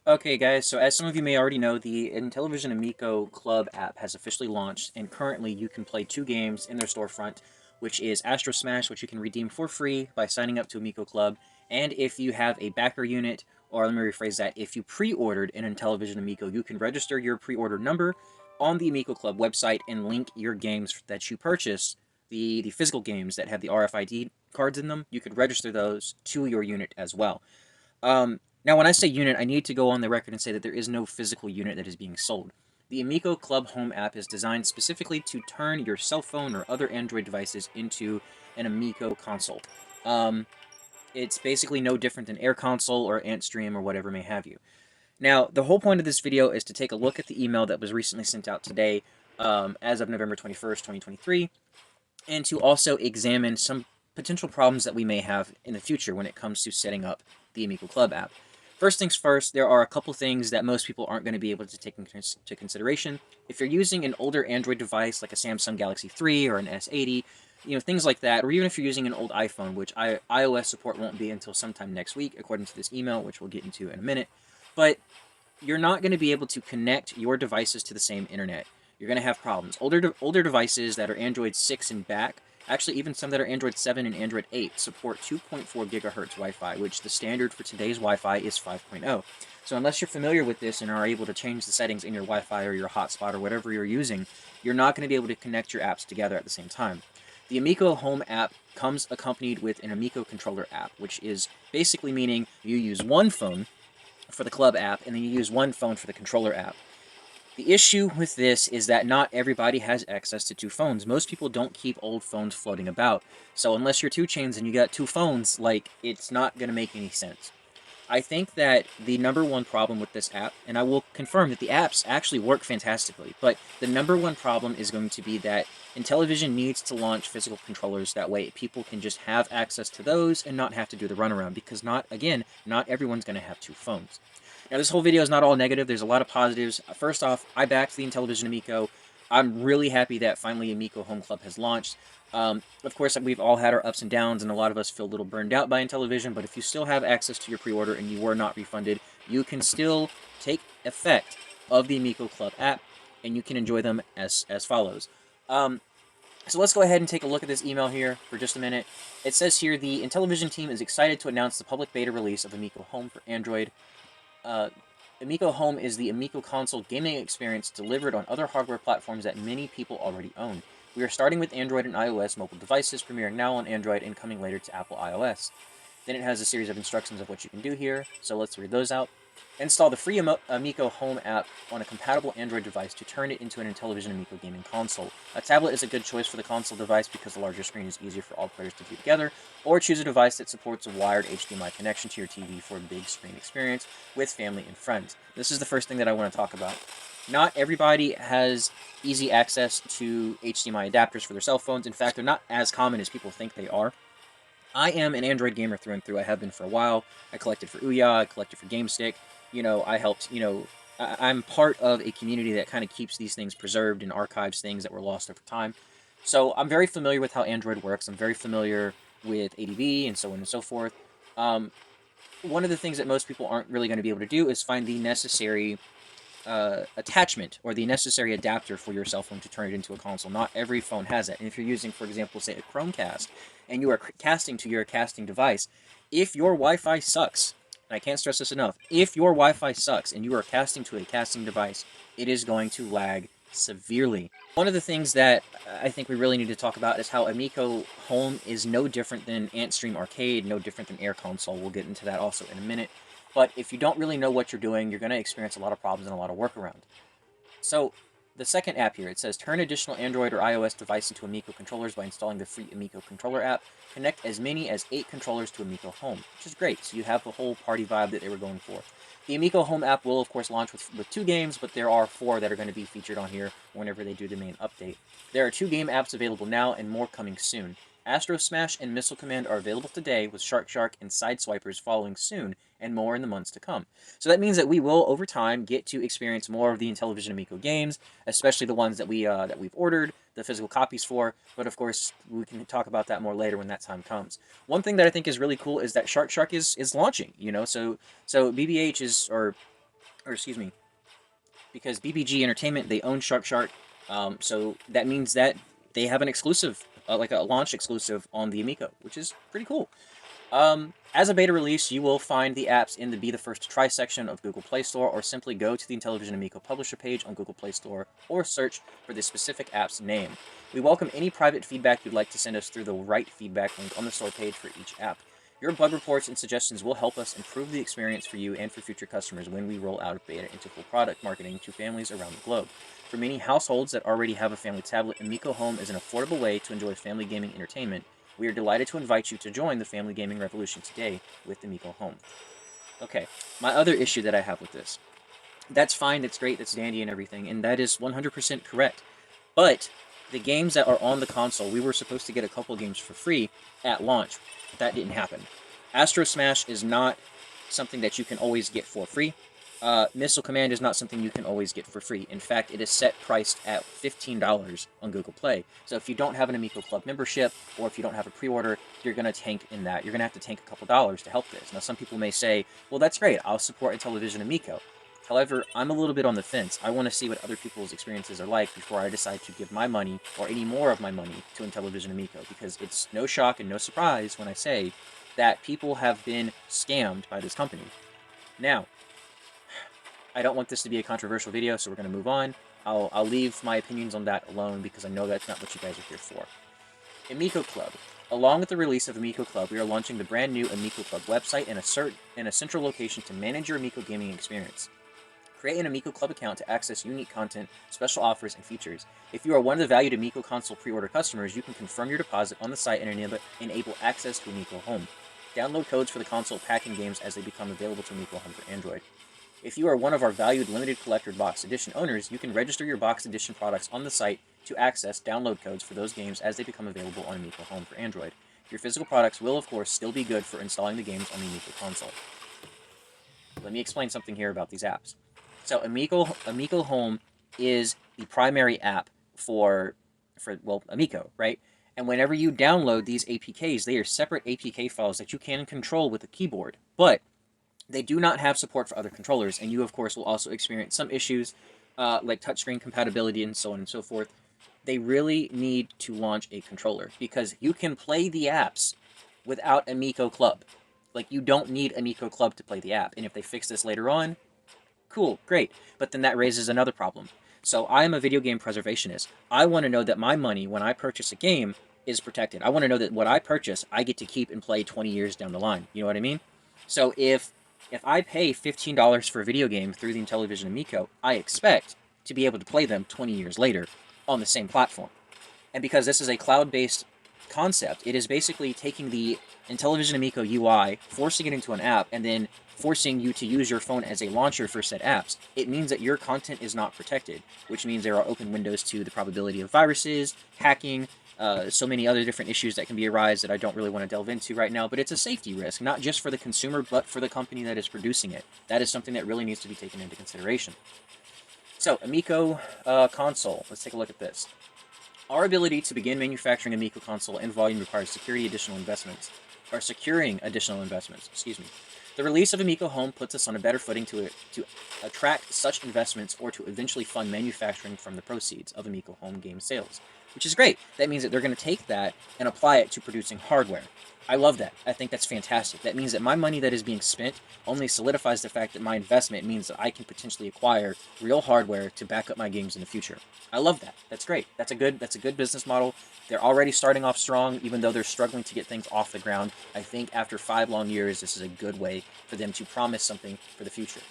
Okay, guys, so as some of you may already know, the Intellivision Amico Club app has officially launched, and currently you can play two games in their storefront, which is Astro Smash, which you can redeem for free by signing up to Amico Club, and if you have a backer unit, or let me rephrase that, if you pre-ordered an Intellivision Amico, you can register your pre-order number on the Amico Club website and link your games that you purchase, the physical games that have the RFID cards in them, you could register those to your unit as well. Now, when I say unit, I need to go on the record and say that there is no physical unit that is being sold. The Amico Club Home app is designed specifically to turn your cell phone or other Android devices into an Amico console. Um, it's basically no different than Air Console or AntStream or whatever may have you. Now, the whole point of this video is to take a look at the email that was recently sent out today, as of November 21st, 2023, and to also examine some potential problems that we may have in the future when it comes to setting up the Amico Club app. First things first, there are a couple things that most people aren't going to be able to take into consideration. If you're using an older Android device like a Samsung Galaxy 3 or an S80, things like that, or even if you're using an old iPhone, which iOS support won't be until sometime next week, according to this email, which we'll get into in a minute. But you're not going to be able to connect your devices to the same internet. You're going to have problems. Older devices that are Android 6 and back, actually even some that are Android 7 and Android 8, support 2.4 gigahertz Wi-Fi, which the standard for today's Wi-Fi is 5.0. So unless you're familiar with this and are able to change the settings in your Wi-Fi or your hotspot or whatever you're using, you're not going to be able to connect your apps together at the same time. The Amico Home app comes accompanied with an Amico controller app, which is basically meaning you use one phone for the club app, and then you use one phone for the controller app. The issue with this is that not everybody has access to two phones. Most people don't keep old phones floating about. So unless you're 2Chainz and you got two phones, it's not going to make any sense. I think that the number one problem with this app, and I will confirm that the apps actually work fantastically, but the number one problem is going to be that Intellivision needs to launch physical controllers. That way people can just have access to those and not have to do the runaround, because not everyone's going to have two phones. Now, this whole video is not all negative. There's a lot of positives. First off, I backed the Intellivision Amico. I'm really happy that finally Amico Home Club has launched. Of course, we've all had our ups and downs, and a lot of us feel a little burned out by Intellivision, but if you still have access to your pre-order and you were not refunded, you can still take effect of the Amico Club app, and you can enjoy them as follows. So let's go ahead and take a look at this email here for just a minute. It says here, the Intellivision team is excited to announce the public beta release of Amico Home for Android. Amico Home is the Amico console gaming experience delivered on other hardware platforms that many people already own. We are starting with Android and iOS mobile devices, premiering now on Android and coming later to Apple iOS. Then it has a series of instructions of what you can do here, so let's read those out. Install the free Amico Home app on a compatible Android device to turn it into an Intellivision Amico gaming console. A tablet is a good choice for the console device because the larger screen is easier for all players to view together, or choose a device that supports a wired HDMI connection to your TV for a big screen experience with family and friends. This is the first thing that I want to talk about. Not everybody has easy access to HDMI adapters for their cell phones. In fact, they're not as common as people think they are. I am an Android gamer through and through. I have been for a while. I collected for Ouya, I collected for GameStick. I helped, I'm part of a community that kind of keeps these things preserved and archives things that were lost over time. So I'm very familiar with how Android works. I'm very familiar with ADB and so on and so forth. One of the things that most people aren't really going to be able to do is find the necessary attachment or the necessary adapter for your cell phone to turn it into a console. Not every phone has it. And if you're using, for example, say a Chromecast, and you are casting to your casting device, if your Wi-Fi sucks, and I can't stress this enough, if your Wi-Fi sucks and you are casting to a casting device, it is going to lag severely. One of the things that I think we really need to talk about is how Amico Home is no different than AntStream Arcade, no different than Air Console. We'll get into that also in a minute. But if you don't really know what you're doing, you're going to experience a lot of problems and a lot of workaround. So the second app here, it says turn additional Android or iOS device into Amico controllers by installing the free Amico controller app. Connect as many as 8 controllers to Amico Home, which is great. So you have the whole party vibe that they were going for. The Amico Home app will, of course, launch with 2 games, but there are 4 that are going to be featured on here whenever they do the main update. There are 2 game apps available now and more coming soon. Astro Smash and Missile Command are available today, with Shark and Sideswipers following soon, and more in the months to come. So that means that we will, over time, get to experience more of the Intellivision Amico games, especially the ones that we've ordered the physical copies for. But of course, we can talk about that more later when that time comes. One thing that I think is really cool is that Shark is launching. So BBH is, or or excuse me, because BBG Entertainment, they own Shark Shark, so that means that they have an exclusive, like a launch exclusive on the Amico, which is pretty cool. As a beta release, you will find the apps in the Be the First to Try section of Google Play Store, or simply go to the Intellivision Amico publisher page on Google Play Store, or search for the specific app's name. We welcome any private feedback you'd like to send us through the right feedback link on the store page for each app. Your bug reports and suggestions will help us improve the experience for you and for future customers when we roll out of beta into full product marketing to families around the globe. For many households that already have a family tablet, Amico Home is an affordable way to enjoy family gaming entertainment. We are delighted to invite you to join the family gaming revolution today with Amico Home. Okay, my other issue that I have with this. That's fine, that's great, that's dandy and everything, and that is 100% correct. But the games that are on the console, we were supposed to get a couple games for free at launch. That didn't happen. Astro Smash is not something that you can always get for free. Missile Command is not something you can always get for free. In fact, it is set priced at $15 on Google Play. So if you don't have an Amico Club membership, or if you don't have a pre-order, you're going to tank in that. You're going to have to tank a couple dollars to help this. Now, some people may say, well, that's great, I'll support Intellivision Amico. However, I'm a little bit on the fence. I want to see what other people's experiences are like before I decide to give my money, or any more of my money, to Intellivision Amico, because it's no shock and no surprise when I say that people have been scammed by this company. Now, I don't want this to be a controversial video, so we're going to move on. I'll leave my opinions on that alone, because I know that's not what you guys are here for. Amico Club. Along with the release of Amico Club, we are launching the brand new Amico Club website and a central location to manage your Amico gaming experience. Create an Amico Club account to access unique content, special offers, and features. If you are one of the valued Amico console pre-order customers, you can confirm your deposit on the site and enable access to Amico Home. Download codes for the console packing games as they become available to Amico Home for Android. If you are one of our valued limited collector box edition owners, you can register your box edition products on the site to access download codes for those games as they become available on Amico Home for Android. Your physical products will, of course, still be good for installing the games on the Amico console. Let me explain something here about these apps. So Amico Home is the primary app for Amico, right? And whenever you download these APKs, they are separate APK files that you can control with a keyboard. But they do not have support for other controllers, and you, of course, will also experience some issues like touchscreen compatibility and so on and so forth. They really need to launch a controller, because you can play the apps without Amico Club. Like, you don't need Amico Club to play the app, and if they fix this later on, cool, great. But then that raises another problem. So I am a video game preservationist. I want to know that my money, when I purchase a game, is protected. I want to know that what I purchase, I get to keep and play 20 years down the line. You know what I mean? So if I pay $15 for a video game through the Intellivision Amico, I expect to be able to play them 20 years later on the same platform. And because this is a cloud-based concept, it is basically taking the Intellivision Amico UI, forcing it into an app, and then forcing you to use your phone as a launcher for said apps. It means that your content is not protected, which means there are open windows to the probability of viruses, hacking, so many other different issues that can be arise that I don't really want to delve into right now, but it's a safety risk, not just for the consumer, but for the company that is producing it. That is something that really needs to be taken into consideration. So, Amico console. Let's take a look at this. Our ability to begin manufacturing Amico console in volume requires securing additional investments. The release of Amico Home puts us on a better footing to attract such investments, or to eventually fund manufacturing from the proceeds of Amico Home game sales, which is great. That means that they're going to take that and apply it to producing hardware. I love that. I think that's fantastic. That means that my money that is being spent only solidifies the fact that my investment means that I can potentially acquire real hardware to back up my games in the future. I love that. That's great. That's a good business model. They're already starting off strong, even though they're struggling to get things off the ground. I think after 5 long years, this is a good way for them to promise something for the future.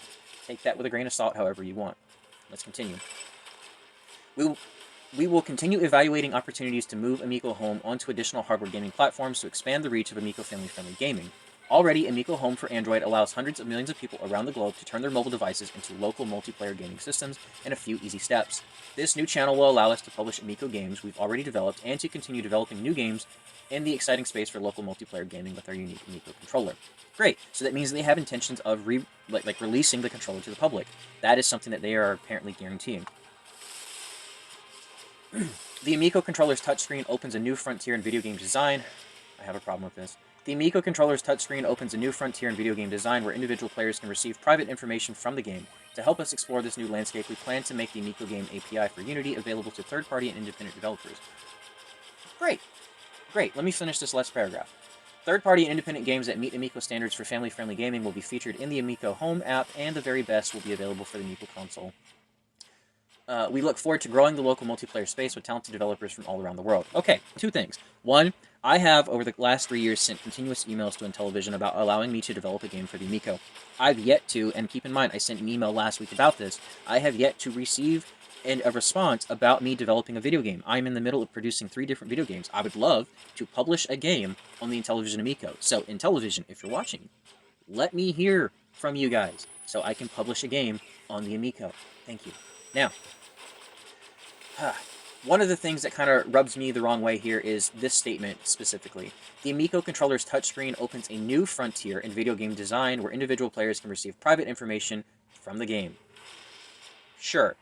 Take that with a grain of salt however you want. Let's continue. We will continue evaluating opportunities to move Amico Home onto additional hardware gaming platforms to expand the reach of Amico family-friendly gaming. Already, Amico Home for Android allows hundreds of millions of people around the globe to turn their mobile devices into local multiplayer gaming systems in a few easy steps. This new channel will allow us to publish Amico games we've already developed, and to continue developing new games in the exciting space for local multiplayer gaming with our unique Amico controller. Great. So that means they have intentions of releasing the controller to the public. That is something that they are apparently guaranteeing. The Amico controller's touchscreen opens a new frontier in video game design. I have a problem with this. The Amico controller's touchscreen opens a new frontier in video game design, where individual players can receive private information from the game. To help us explore this new landscape, we plan to make the Amico Game API for Unity available to third-party and independent developers. Great. Great. Let me finish this last paragraph. Third-party and independent games that meet Amico standards for family-friendly gaming will be featured in the Amico Home app, and the very best will be available for the Amico console. We look forward to growing the local multiplayer space with talented developers from all around the world. Okay, two things. One, I have, over the last 3 years, sent continuous emails to Intellivision about allowing me to develop a game for the Amico. I've yet to, and keep in mind, I sent an email last week about this, I have yet to receive a response about me developing a video game. I'm in the middle of producing 3 different video games. I would love to publish a game on the Intellivision Amico. So, Intellivision, if you're watching, let me hear from you guys so I can publish a game on the Amico. Thank you. Now, one of the things that kind of rubs me the wrong way here is this statement specifically. The Amico controller's touchscreen opens a new frontier in video game design where individual players can receive private information from the game. Sure,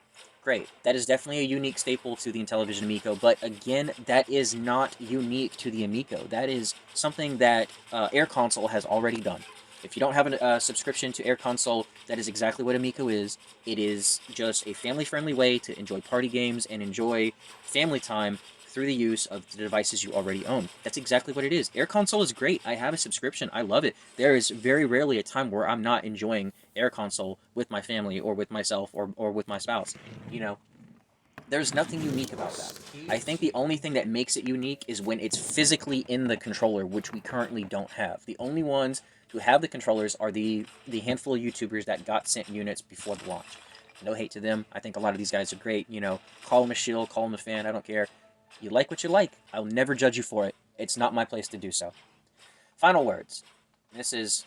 great. That is definitely a unique staple to the Intellivision Amico, but again, that is not unique to the Amico. That is something that Air Console has already done. If you don't have a subscription to Air Console, that is exactly what Amico is. It is just a family-friendly way to enjoy party games and enjoy family time through the use of the devices you already own. That's exactly what it is. Air Console is great. I have a subscription. I love it. There is very rarely a time where I'm not enjoying Air Console with my family or with myself or with my spouse. You know, there's nothing unique about that. I think the only thing that makes it unique is when it's physically in the controller, which we currently don't have. The only ones who have the controllers are the handful of YouTubers that got sent units before the launch. No hate to them. I think a lot of these guys are great. You know, call them a shill, call them a fan. I don't care. You like what you like. I'll never judge you for it. It's not my place to do so. Final words. This is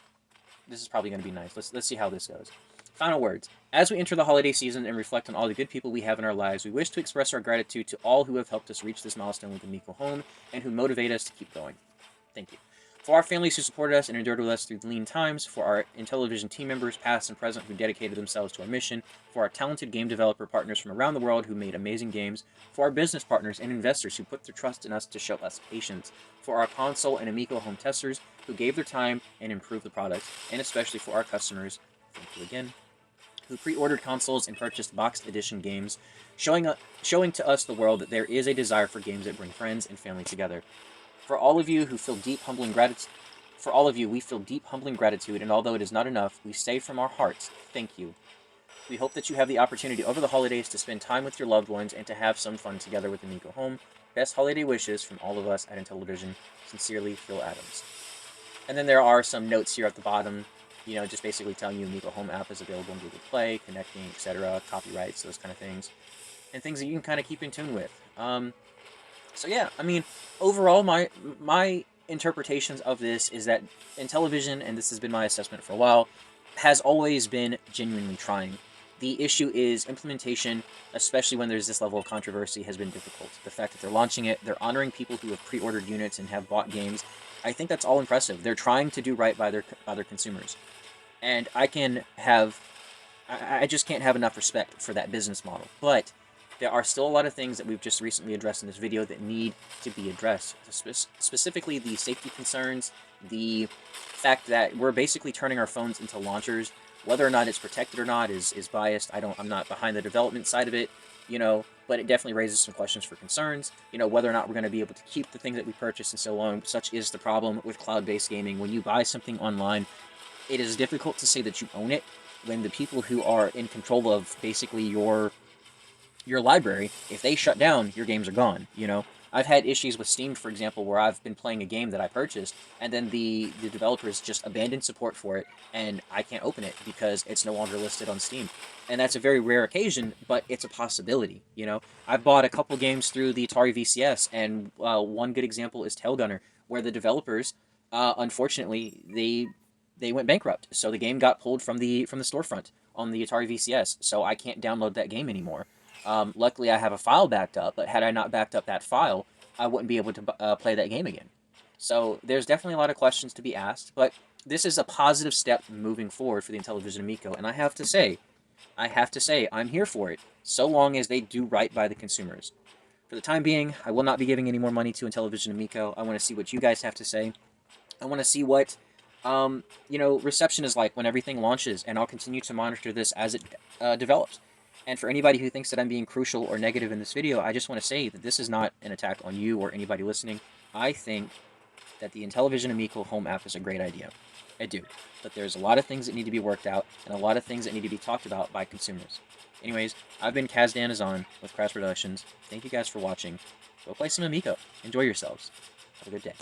probably going to be nice. Let's see how this goes. Final words. As we enter the holiday season and reflect on all the good people we have in our lives, we wish to express our gratitude to all who have helped us reach this milestone with Amico Home and who motivate us to keep going. Thank you. For our families who supported us and endured with us through lean times, for our Intellivision team members, past and present, who dedicated themselves to our mission, for our talented game developer partners from around the world who made amazing games, for our business partners and investors who put their trust in us to show us patience, for our console and Amico Home testers who gave their time and improved the product, and especially for our customers, thank you again, who pre-ordered consoles and purchased boxed edition games, showing to us the world that there is a desire for games that bring friends and family together. For all of you who feel deep, humbling gratitude, we feel deep, humbling gratitude, and although it is not enough, we say from our hearts, thank you. We hope that you have the opportunity over the holidays to spend time with your loved ones and to have some fun together with Amico Home. Best holiday wishes from all of us at Intellivision. Sincerely, Phil Adams. And then there are some notes here at the bottom, you know, just basically telling you Amico Home app is available in Google Play, connecting, etc., copyrights, those kind of things, and things that you can kind of keep in tune with. So yeah, I mean, overall, my interpretations of this is that Intellivision, and this has been my assessment for a while, has always been genuinely trying. The issue is implementation, especially when there's this level of controversy, has been difficult. The fact that they're launching it, they're honoring people who have pre-ordered units and have bought games, I think that's all impressive. They're trying to do right by their consumers. And I just can't have enough respect for that business model. But there are still a lot of things that we've just recently addressed in this video that need to be addressed. Specifically, the safety concerns, the fact that we're basically turning our phones into launchers. Whether or not it's protected or not is biased. I'm not behind the development side of it, you know, but it definitely raises some questions for concerns. You know, whether or not we're going to be able to keep the things that we purchase and so on. Such is the problem with cloud-based gaming. When you buy something online, it is difficult to say that you own it when the people who are in control of basically your library, if they shut down, your games are gone, you know? I've had issues with Steam, for example, where I've been playing a game that I purchased, and then the developers just abandoned support for it, and I can't open it because it's no longer listed on Steam. And that's a very rare occasion, but it's a possibility, you know? I've bought a couple games through the Atari VCS, and one good example is Tailgunner, where the developers, unfortunately, they went bankrupt, so the game got pulled from the storefront on the Atari VCS, so I can't download that game anymore. Luckily, I have a file backed up, but had I not backed up that file, I wouldn't be able to play that game again. So there's definitely a lot of questions to be asked, but this is a positive step moving forward for the Intellivision Amico, and I have to say, I'm here for it, so long as they do right by the consumers. For the time being, I will not be giving any more money to Intellivision Amico. I want to see what you guys have to say. I want to see what Reception is like when everything launches, and I'll continue to monitor this as it develops. And for anybody who thinks that I'm being crucial or negative in this video, I just want to say that this is not an attack on you or anybody listening. I think that the Intellivision Amico Home app is a great idea. I do. But there's a lot of things that need to be worked out, and a lot of things that need to be talked about by consumers. Anyways, I've been Kaz Danazon with Crash Productions. Thank you guys for watching. Go play some Amico. Enjoy yourselves. Have a good day.